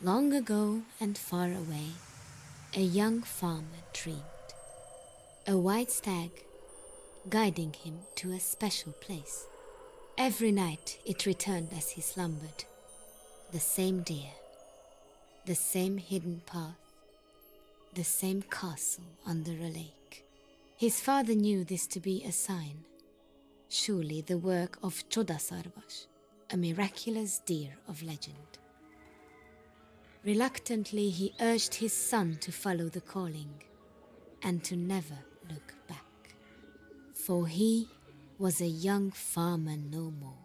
Long ago and far away, a young farmer dreamed. A white stag guiding him to a special place. Every night it returned as he slumbered. The same deer, the same hidden path, the same castle under a lake. His father knew this to be a sign. Surely the work of Chodasarvash, a miraculous deer of legend. Reluctantly he urged his son to follow the calling and to never look back. For he was a young farmer no more.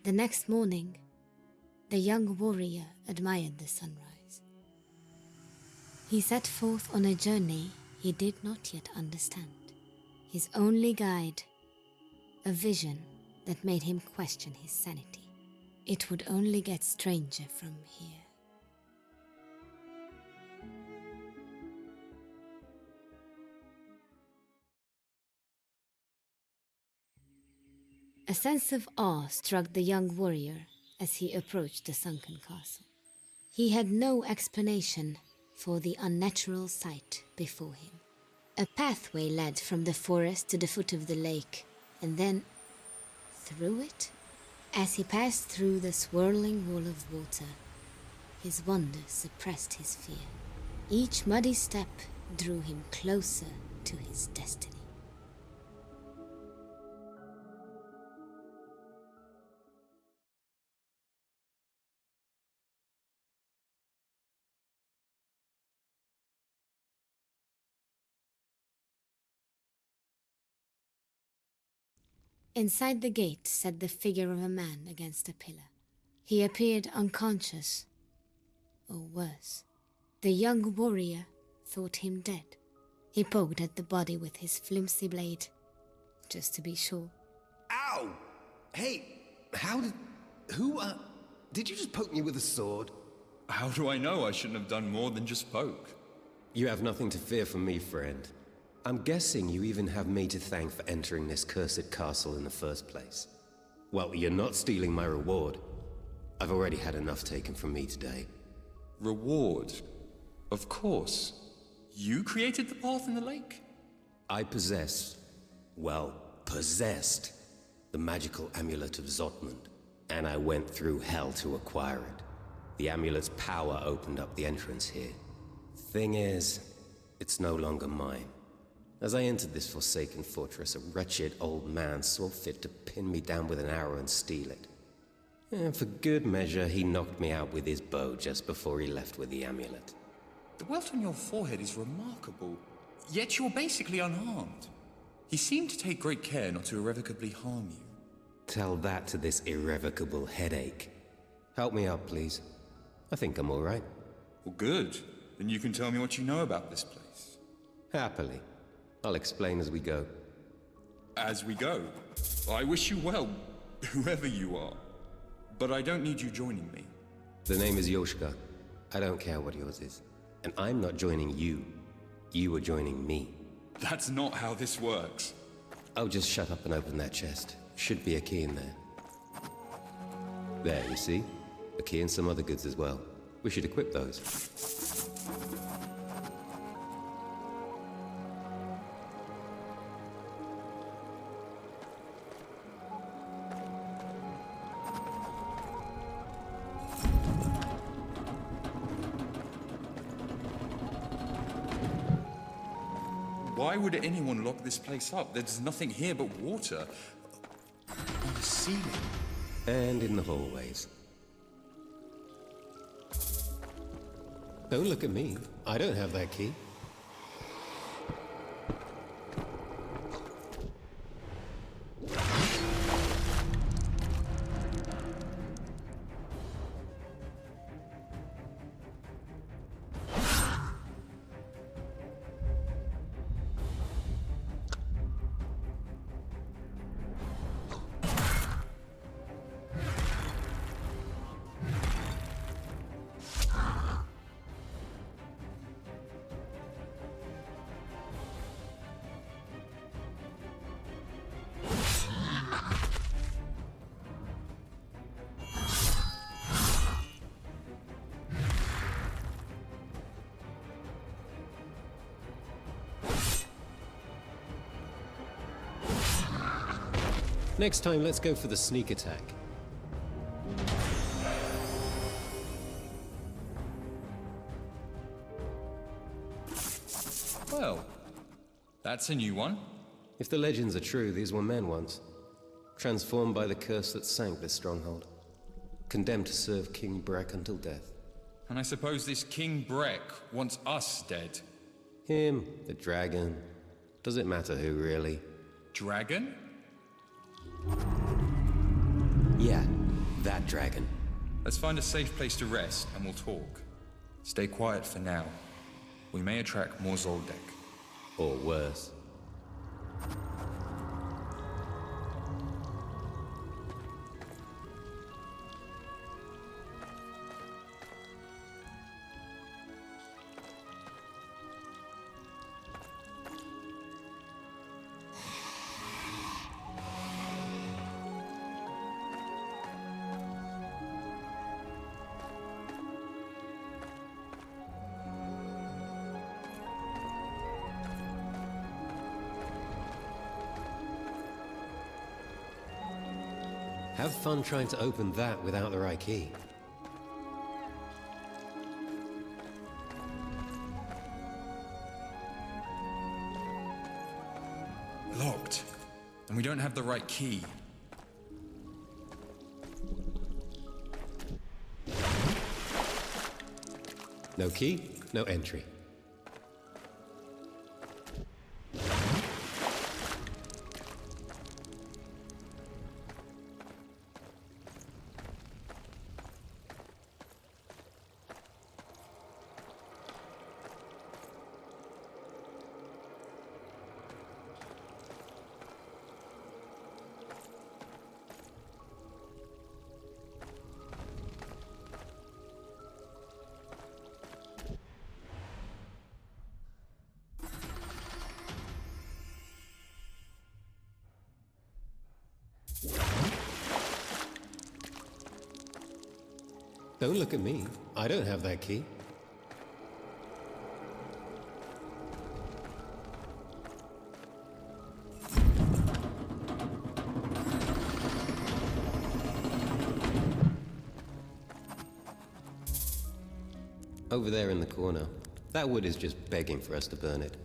The next morning, the young warrior admired the sunrise. He set forth on a journey he did not yet understand. His only guide, a vision that made him question his sanity. It would only get stranger from here. A sense of awe struck the young warrior as he approached the sunken castle. He had no explanation for the unnatural sight before him. A pathway led from the forest to the foot of the lake, and then through it. As he passed through the swirling wall of water, his wonder suppressed his fear. Each muddy step drew him closer to his destiny. Inside the gate sat the figure of a man against a pillar. He appeared unconscious, or worse. The young warrior thought him dead. He poked at the body with his flimsy blade, just to be sure. Ow! Hey, did you just poke me with a sword? How do I know? I shouldn't have done more than just poke. You have nothing to fear from me, friend. I'm guessing you even have me to thank for entering this cursed castle in the first place. Well, you're not stealing my reward. I've already had enough taken from me today. Reward? Of course. You created the path in the lake? I possessed the magical amulet of Zotmund, and I went through hell to acquire it. The amulet's power opened up the entrance here. Thing is, it's no longer mine. As I entered this forsaken fortress, a wretched old man saw fit to pin me down with an arrow and steal it. And for good measure, he knocked me out with his bow just before he left with the amulet. The welt on your forehead is remarkable, yet you're basically unharmed. He seemed to take great care not to irrevocably harm you. Tell that to this irrevocable headache. Help me up, please. I think I'm all right. Well, good. Then you can tell me what you know about this place. Happily. I'll explain as we go. As we go? I wish you well, whoever you are. But I don't need you joining me. The name is Yoshka. I don't care what yours is. And I'm not joining you. You are joining me. That's not how this works. Oh, just shut up and open that chest. Should be a key in there. There, you see? A key and some other goods as well. We should equip those. Why would anyone lock this place up? There's nothing here but water. On the ceiling. And in the hallways. Don't look at me. I don't have that key. Next time, let's go for the sneak attack. Well, that's a new one. If the legends are true, these were men once, transformed by the curse that sank this stronghold, condemned to serve King Breck until death. And I suppose this King Breck wants us dead. Him, the dragon. Does it matter who, really? Dragon? Yeah, that dragon. Let's find a safe place to rest and we'll talk. Stay quiet for now. We may attract more Zoldyck. Or worse. Have fun trying to open that without the right key. Locked. And we don't have the right key. No key, no entry. Don't look at me. I don't have that key. Over there in the corner. That wood is just begging for us to burn it.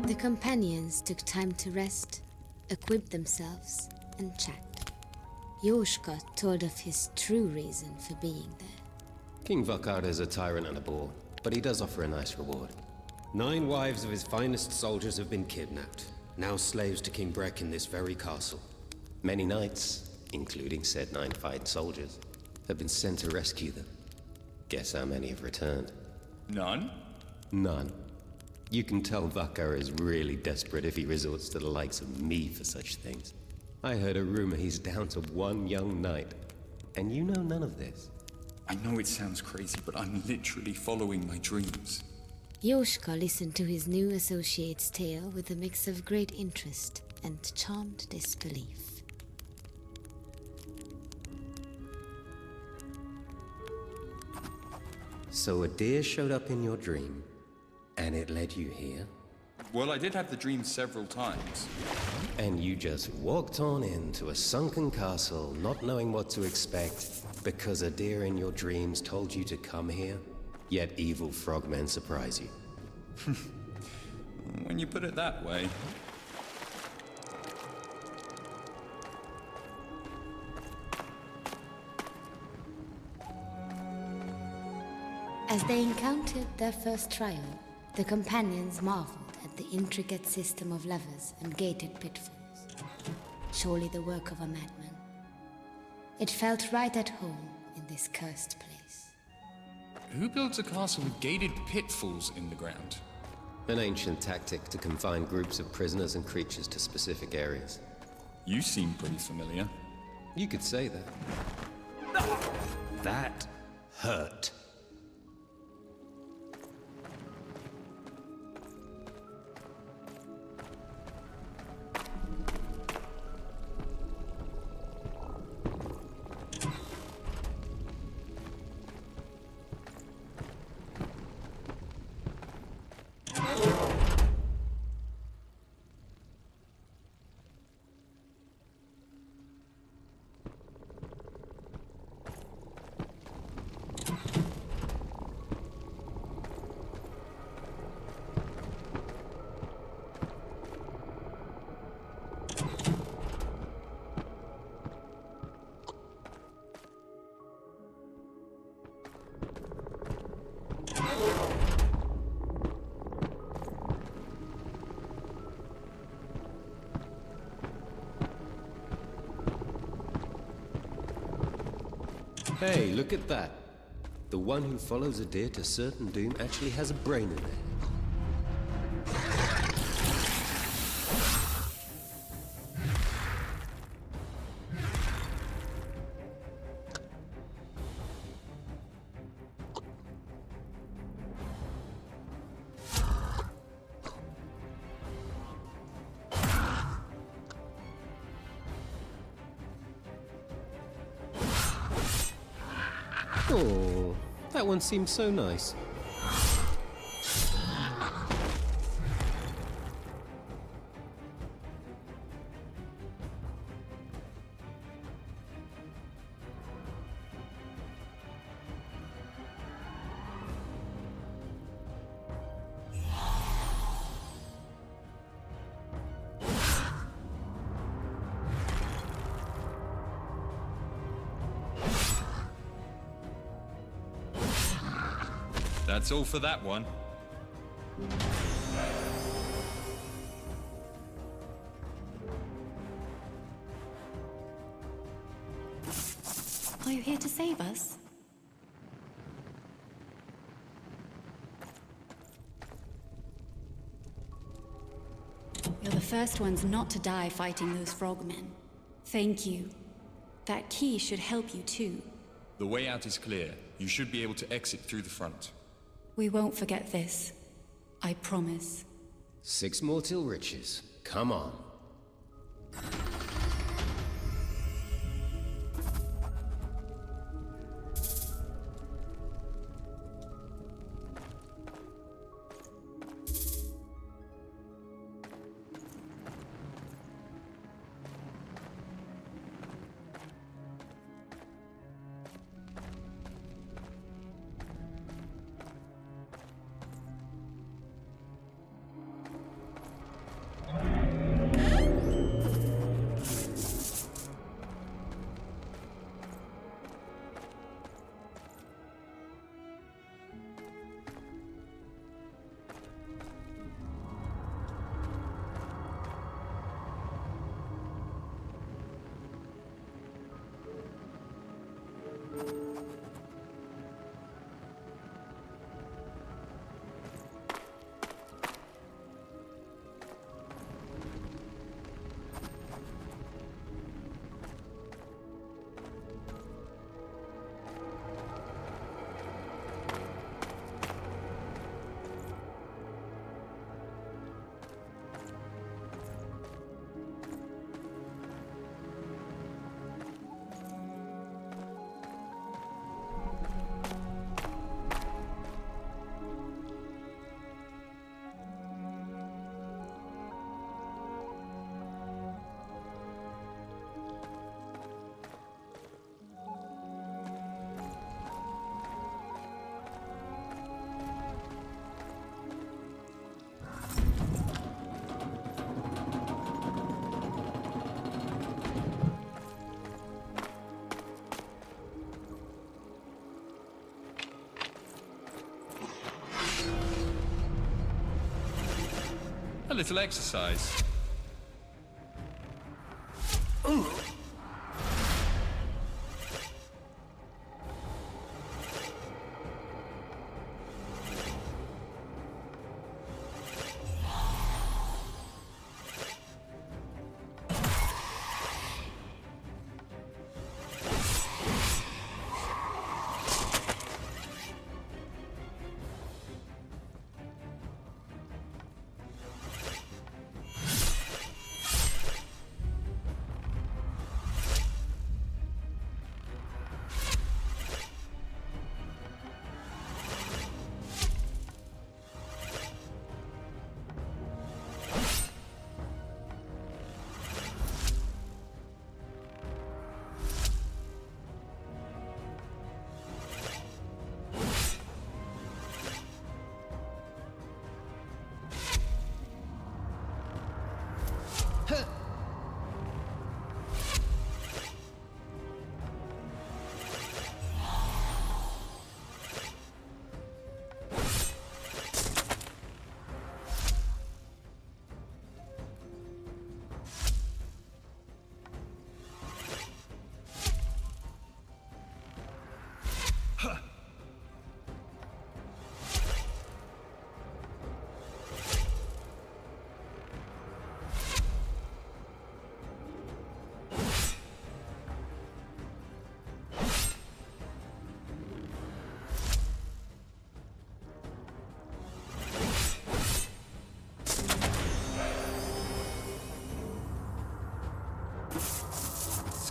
The companions took time to rest, equip themselves, and chat. Yoshka told of his true reason for being there. King Vakar is a tyrant and a bore, but he does offer a nice reward. 9 wives of his finest soldiers have been kidnapped, now slaves to King Breck in this very castle. Many knights, including said 9 fine soldiers, have been sent to rescue them. Guess how many have returned? None? None. You can tell Vakar is really desperate if he resorts to the likes of me for such things. I heard a rumor he's down to 1 young knight, and you know none of this. I know it sounds crazy, but I'm literally following my dreams. Yoshka listened to his new associate's tale with a mix of great interest and charmed disbelief. So a deer showed up in your dream, and it led you here? Well, I did have the dream several times. And you just walked on into a sunken castle, not knowing what to expect, Because a deer in your dreams told you to come here, yet evil frogmen surprise you. When you put it that way. As they encountered their first trial, the companions marveled at the intricate system of levers and gated pitfalls. Surely the work of a madman. It felt right at home in this cursed place. Who builds a castle with gated pitfalls in the ground? An ancient tactic to confine groups of prisoners and creatures to specific areas. You seem pretty familiar. You could say that. That hurt. Hey, look at that. The one who follows a deer to certain doom actually has a brain in there. Oh, that one seems so nice. That's all for that one. Are you here to save us? You're the first ones not to die fighting those frogmen. Thank you. That key should help you too. The way out is clear. You should be able to exit through the front. We won't forget this. I promise. 6 more till riches. Come on. little exercise.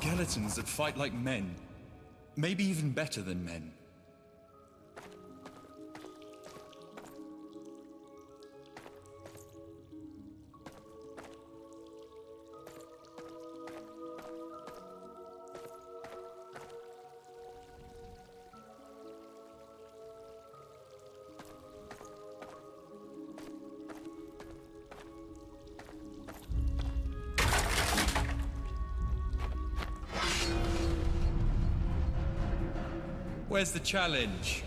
Skeletons that fight like men. Maybe even better than men. Where's the challenge?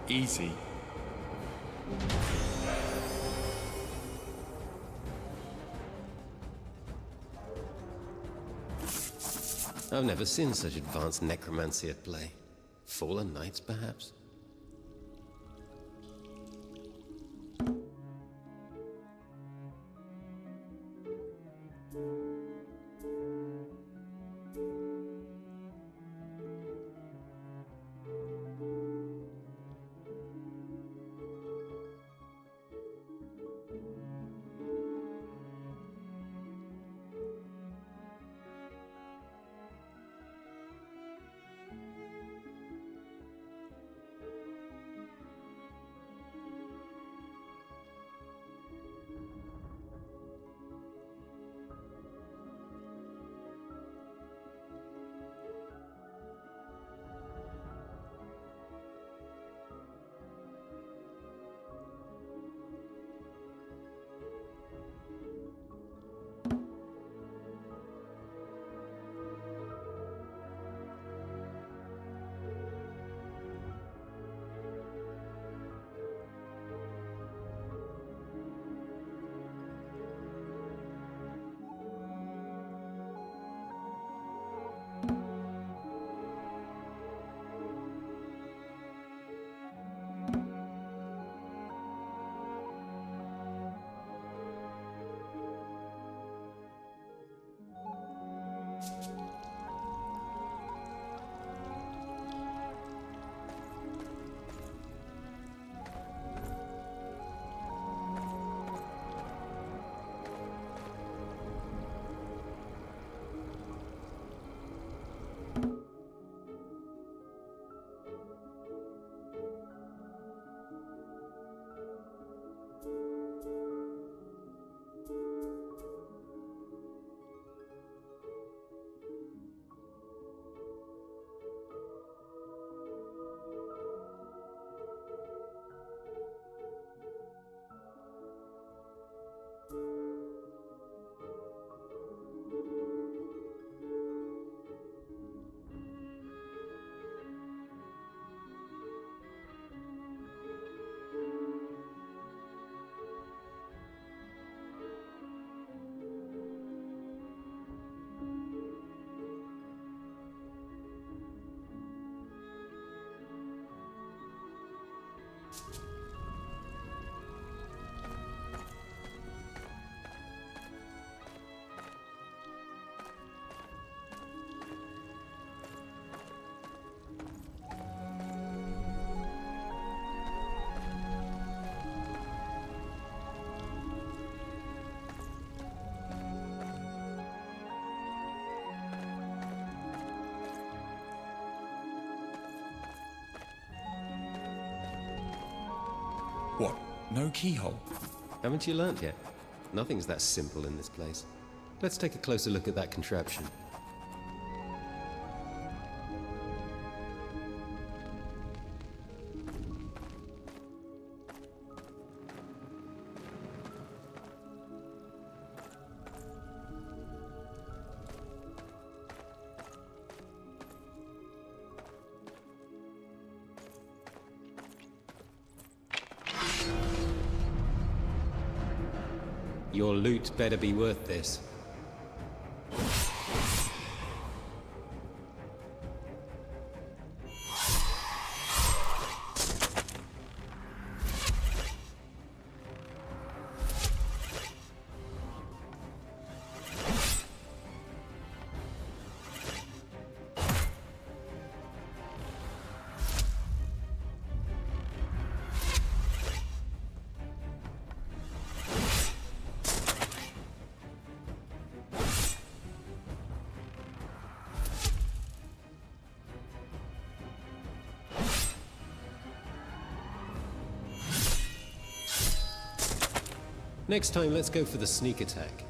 Easy. I've never seen such advanced necromancy at play. Fallen knights, perhaps? What? No keyhole? Haven't you learnt yet? Nothing's that simple in this place. Let's take a closer look at that contraption. Your loot better be worth this. Next time, let's go for the sneak attack.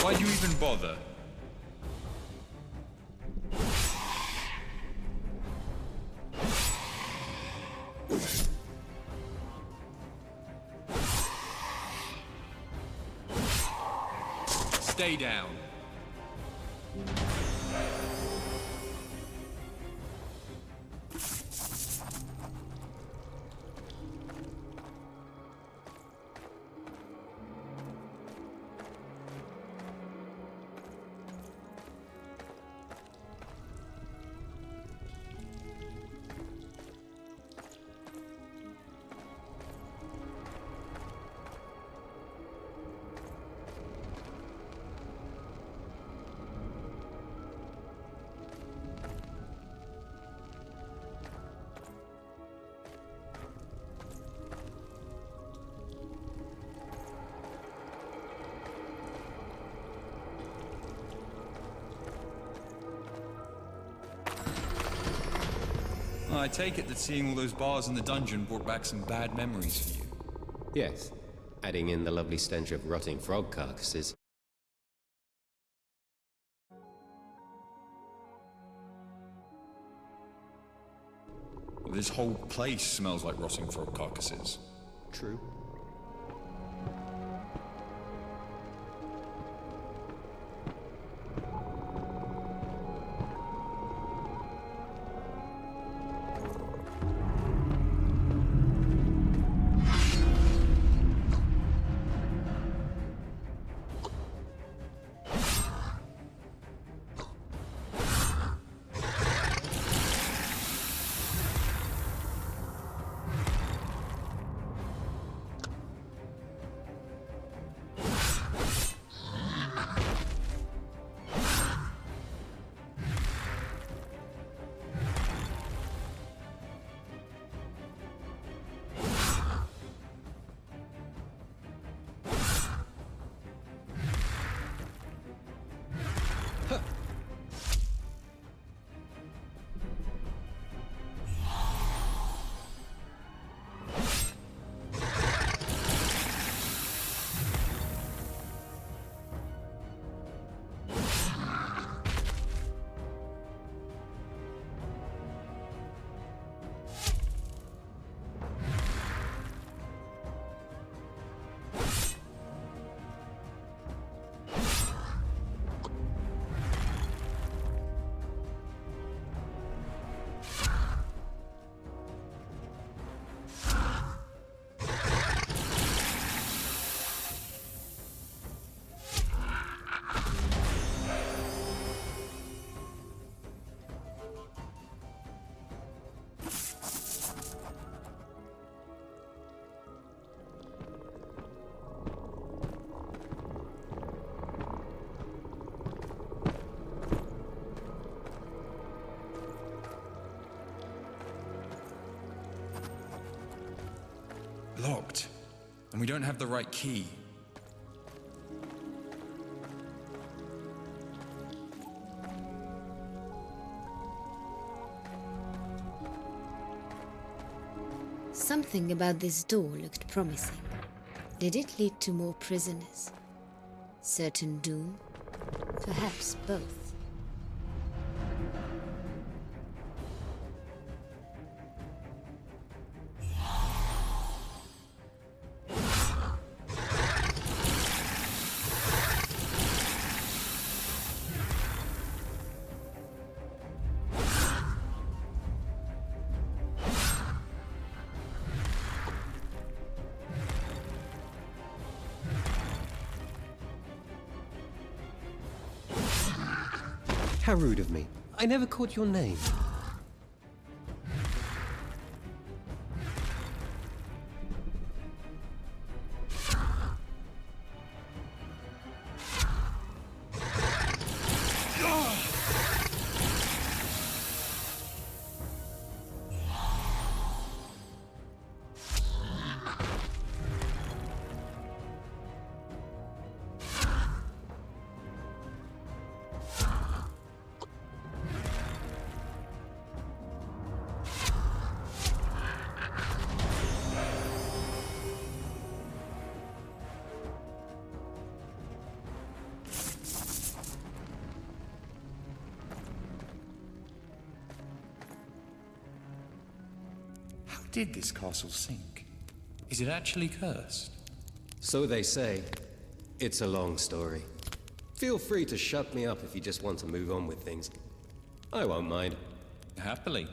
Why'd you even bother? Stay down. I take it that seeing all those bars in the dungeon brought back some bad memories for you. Yes, adding in the lovely stench of rotting frog carcasses. Well, this whole place smells like rotting frog carcasses. True. And we don't have the right key. Something about this door looked promising. Did it lead to more prisoners? Certain doom? Perhaps both. How rude of me. I never caught your name. How did this castle sink? Is it actually cursed? So they say. It's a long story. Feel free to shut me up if you just want to move on with things. I won't mind. Happily.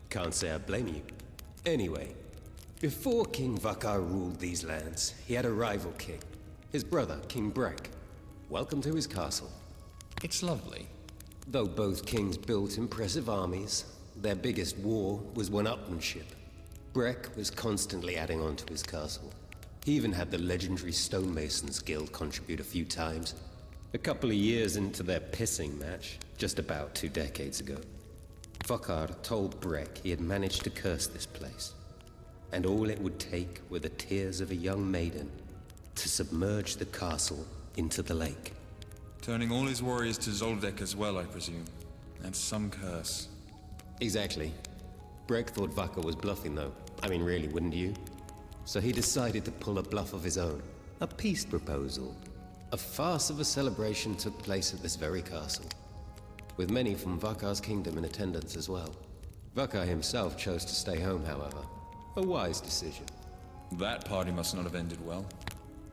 Can't say I blame you. Anyway, before King Vakar ruled these lands, he had a rival king. His brother, King Brek. Welcome to his castle. It's lovely. Though both kings built impressive armies, their biggest war was one-upmanship. Brek was constantly adding on to his castle. He even had the legendary Stonemasons Guild contribute a few times. A couple of years into their pissing match, just about 2 decades ago, Vakar told Brek he had managed to curse this place, and all it would take were the tears of a young maiden to submerge the castle into the lake. Turning all his warriors to Zoldyck as well, I presume. That's some curse. Exactly. Brek thought Vakar was bluffing though. I mean, really, wouldn't you? So he decided to pull a bluff of his own. A peace proposal. A farce of a celebration took place at this very castle, with many from Vakar's kingdom in attendance as well. Vakar himself chose to stay home, however. A wise decision. That party must not have ended well.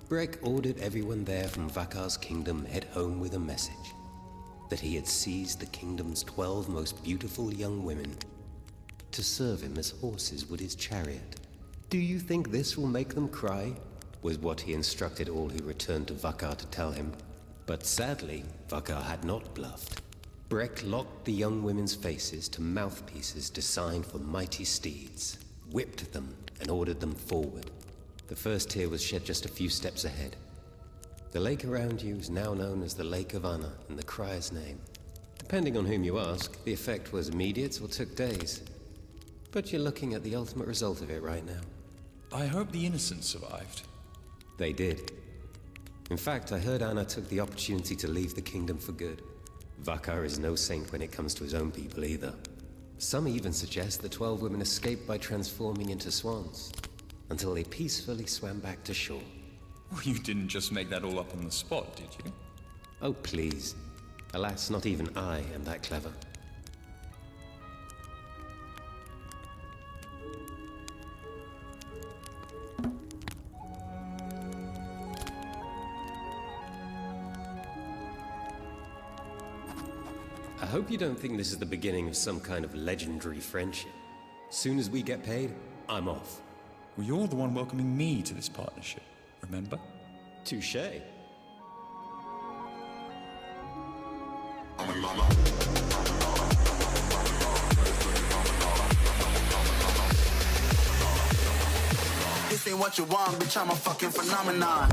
Brek ordered everyone there from Vakar's kingdom head home with a message. That he had seized the kingdom's 12 most beautiful young women to serve him as horses would his chariot. Do you think this will make them cry? Was what he instructed all who returned to Vakar to tell him. But sadly, Vakar had not bluffed. Brek locked the young women's faces to mouthpieces designed for mighty steeds, whipped them, and ordered them forward. The first tear was shed just a few steps ahead. The lake around you is now known as the Lake of Anna in the crier's name. Depending on whom you ask, the effect was immediate or took days. But you're looking at the ultimate result of it right now. I hope the innocent survived. They did. In fact, I heard Anna took the opportunity to leave the kingdom for good. Vakar is no saint when it comes to his own people either. Some even suggest the 12 women escaped by transforming into swans, until they peacefully swam back to shore. Well, you didn't just make that all up on the spot, did you? Oh, please. Alas, not even I am that clever. I hope you don't think this is the beginning of some kind of legendary friendship. Soon as we get paid, I'm off. Well, you're the one welcoming me to this partnership, remember? Touché. This ain't what you want, bitch, I'm a fucking phenomenon.